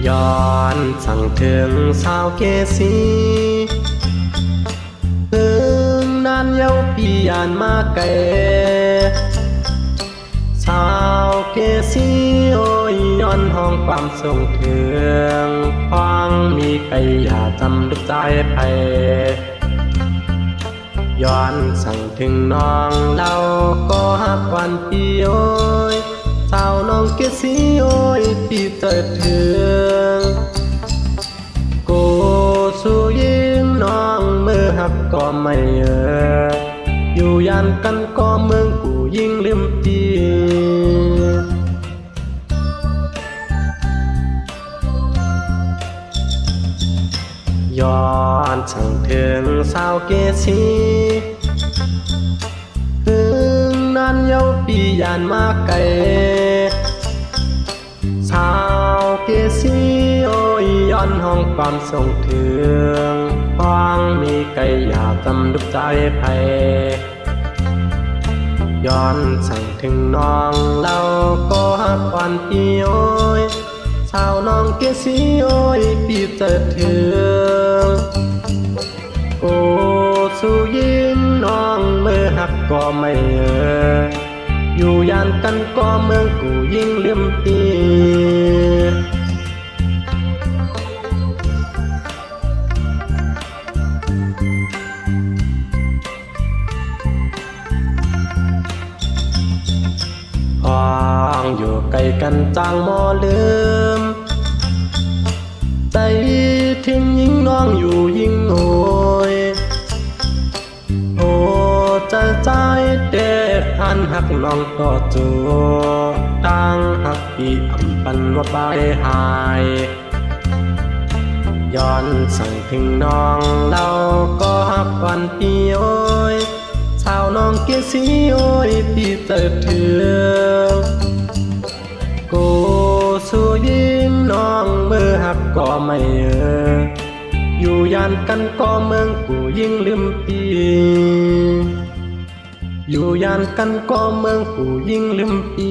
ย้อนสั่งถึงสาวเกษีถึงนานเย้าปีอ่านมาไกลสาวเกษีโอ้ยย้อนห้องความทรงถึงฟังมีใครอย่าจำลึกใจไปย้อนสั่งถึงน้องเราก็ฮักวันปีโอ้ยสาวน้องเกษีโอ้ยปีเติดถึงกูสู้ยิงน้องมือหักก็ไม่อยู่ยันกันก็เมืองกูยิ่งลืมปีย้อนสั่งถึงสาวเกษีถึงนั้นเย้าปียานมาไกลสาวเกษีโอ้ยย้อนห้องความทรงถึงฟังมีไกลอยากจำลึกใจไผย้อนสั่งถึงน้องเราก็ฮักวันปีโอ้ยสาวน้องเกษีโอ้ยปีเติดถึงโอ้สู้ยิงน้องมือหักก็ไม่อยู่ยันกันก็เมืองกูยิ่งลืมปีห้องอยู่ไกลกันจางมอลืมใจทิ้งยิ่งน้องอยู่ยิ่งโหยโอ้ใจเด็กอันหักน้องก็จูตั้งหักปีอำปันว่าไปหายย้อนสั่งถึงน้องเราก็หักวันปีโอ้ยสาวน้องเกษีโอ้ยปีเติดถึงกูสู้ยิงน้องมือหักก็ไม่อยู่ยันกันก็เมืองกูยิ่งลืมปีอยู่ยันกันก็เมืองกูยิ่งลืมปี